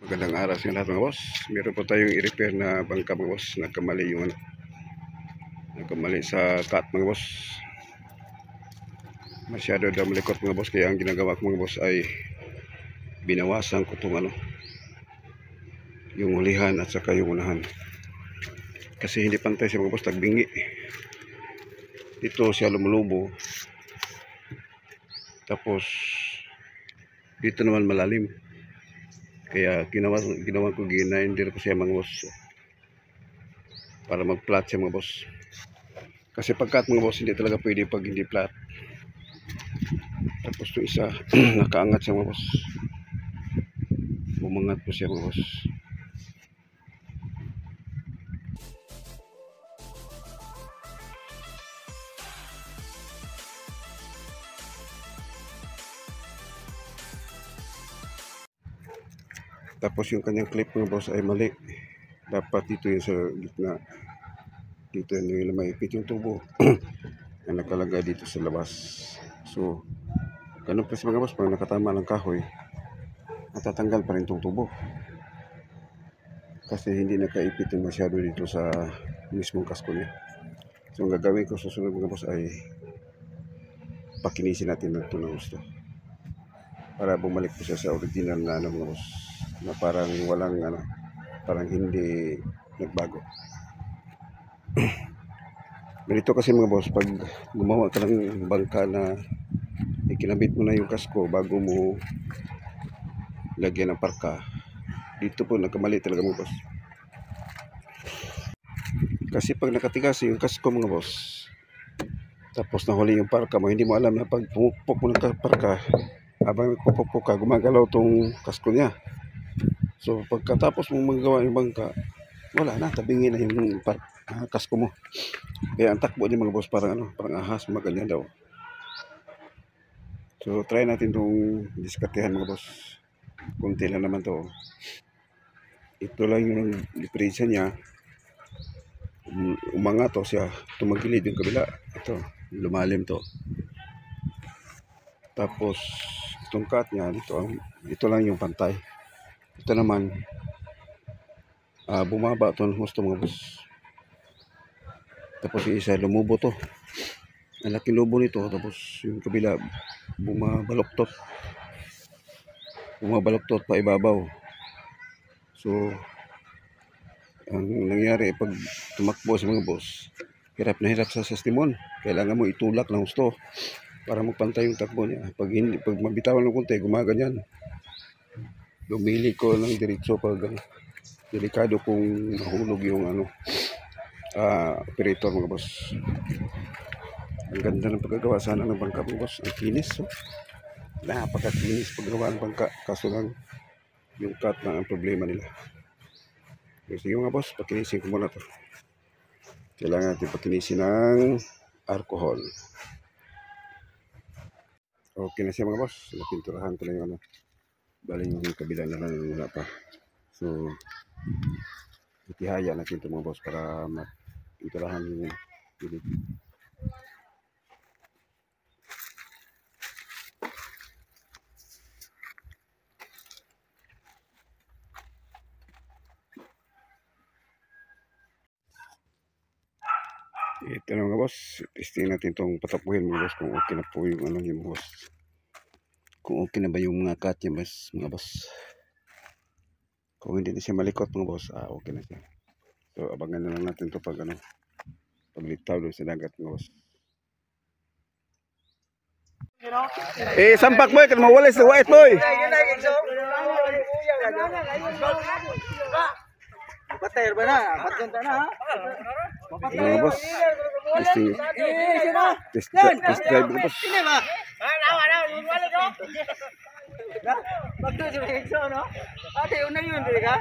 Magandang araw sa lahat mga boss. Meron po tayong i-repair na bangka mga boss. Nagkamali yung nagkamali sa cut mga boss. Masyado daw malikot mga boss. Kaya ang ginagawa ko mga boss ay binawasan ko itong yung ulihan at saka yung unahan. Kasi hindi pantay siya mga boss. Tagbingi. Dito siya lumulubo. Tapos dito naman malalim. Kaya ginawa ko, ginaindir ko siya mga boss para mag-flat siya mga boss. Kasi pagkat mga boss hindi talaga pwede pag hindi flat. Tapos yung isa nakaangat siya mga boss. Bumangat po siya mga boss. Tapos yung kanyang clip mga boss ay mali. Dapat dito yung sa gitna. Dito yung maipit yung tubo na nakalagay dito sa labas. So ganun kasi mga boss, pag nakatama ng kahoy natatanggal pa rin itong tubo kasi hindi nakaipit yung masyado dito sa mismong kasko niya. So ang gagawin ko susunod mga boss ay pakinisin natin ito ng gusto para bumalik po siya sa original na mga boss, na parang walang parang hindi nagbago. Ganito kasi mga boss, pag gumawa ka ng bangka na ikinabit mo na yung kasko bago mo lagyan ng parka, dito po nagkamali talaga mga boss. Kasi pag nakatigas yung kasko mga boss, tapos nahuli yung parka mo, hindi mo alam na pag pumukpok mo ng parka, habang nagpupukpok ka, gumagalaw tong kasko niya. So pagkatapos mong magawa yung bangka, wala na, tabingin na yung kasko mo. Kaya ang takbo niya mga boss parang parang ahas, maganyan daw. So try natin itong diskartehan mga boss. Kunti lang naman to. Ito lang yung diferensya niya. Umangat to siya, tumagilid yung kabila. Ito, lumalim to. Tapos itong cut niya dito, ito lang yung pantay. Ito naman bumaba to ng gusto mga boss. Tapos yung isa lumubo to. Ang laking lubo nito. Tapos yung kabila bumabaloktot pa ibabaw. So ang nangyari pag tumakbo sa mga boss, hirap na hirap sa timon. Kailangan mo itulak ng gusto para magpantay yung takbo niya. Pag mabitawan ng konti, gumaganyan. Lumili ko ng diretso pag delikado kung nahulog yung operator mga boss. Ang ganda ng pagkagawa sana ng bangka mga boss. Ang kinis. Napakakinis paggawa ng bangka. Kaso lang yung cut na ang problema nila. Sige mga boss, pakinisin ko muna to. Kailangan natin pakinisin ng alcohol. Okay na siya mga boss. Napinturahan ko lang yung bali yung kabila na lang wala pa. So itihaya natin ito mga boss para mapinturahan yung gilid. Ito na mga boss, testing natin itong patapuhin mga boss kung okay na po yung yung boss. Kung okay na ba yung mga cut niya mga boss. Kung hindi na siya malikot mga boss, okay na siya. So abangan na lang natin ito pag paglitaw doon sa dagat mga boss. Sampak boy, kan mawala sa white boy. Patay ba na? Patay na ha? Mga boss, test drive mga boss. Magdo si Renzo no? Ate una yun dire ka?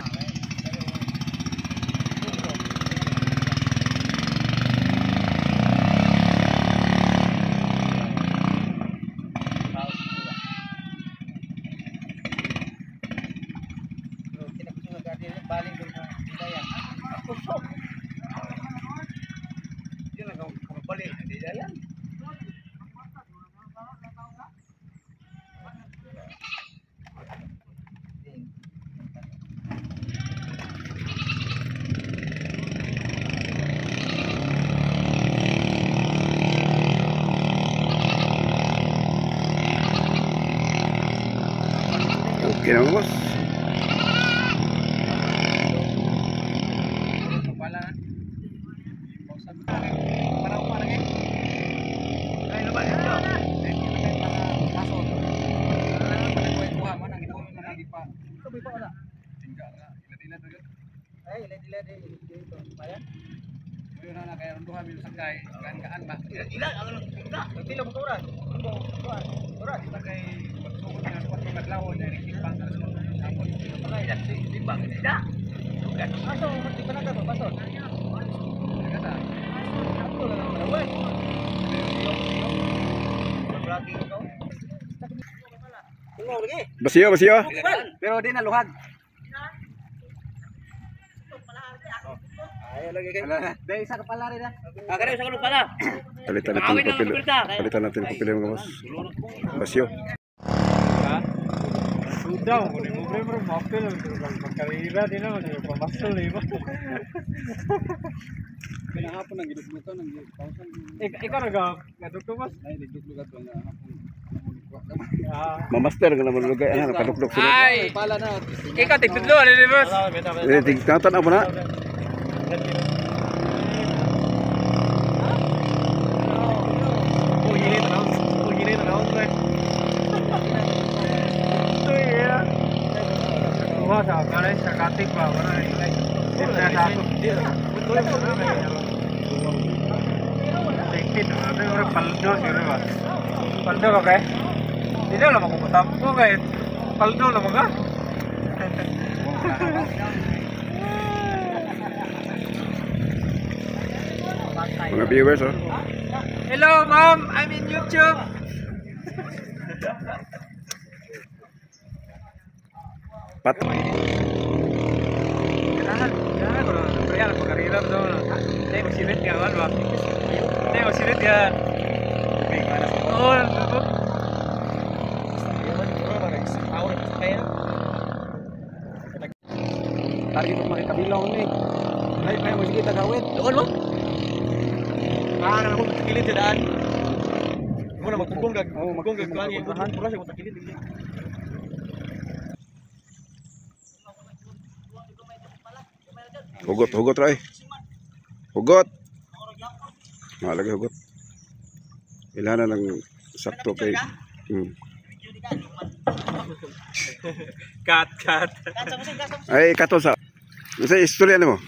Baling doon na yan. Pusok. Yun ang balik. Hindi yan. Okay na mga boss. Pala. Para ko para ay naman dito. Pasok. Kuha man ang ito na lagi pa. Sabi pa wala. Tingga nga. Ilan-ilan to. Ay, ilan-ilan dito. Bayan. Yun na kaya ron duha mil sakay. Gaan ba? Ilan ang tingga. Pila mo turan. Turan di kay pagsugod na sa pagkadlaw na rikipang ka sa sapon. Pagay timbang tidak. Aso mati pa na ka pasok. Kata. Ako lang malaway. Lagi ko. Tungo lagi. Basiyo, basiyo. Pero di na luhag. Ay lagi kay. Dai isa ka pala rin ah. Kada isa ka pala. Palitan natin ng papel. Palitan natin ng papel mga boss. Basiyo. Sudah, mo bro, mapel pagkarira din naman yung pamasol iba. Pinahapon ang giduglutan ng pausan. Ikaw nagdugtog mas. Ay giduglutan to nga hapon. Mamaster ka naman lugay. Ano, kadukdok sila. Ay, Pala na. ikaw tigtudlo ni boss. Tingkatan na mo na. Ginit na pre. Wah, sa kare sa katik ba wala ilay. Sa satu. Betul betul. Dikit ada orang paldo sire ba. Paldo ba kay? Dito lang ako tampo kay. Paldo lang ka. Mga viewers, oh. Hello ma'am, I'm in YouTube. Pat. Jangan kalau bayar pagkarira do. Tay magsilit ka ba? Tay magsilit ka. Oh, Tari ko makikabilaw ni. Ay mo sige tagawit. Doon mo. Nang ako takilid daan. Mo na magkukunggag. Magkukunggag lang yung buhan. Pura siya takilid. Hugot, hugot ray. Hugot. Lagi hugot. Ilahan na ng sakto kay. cut. Ay, kato sa. Sa istorya mo.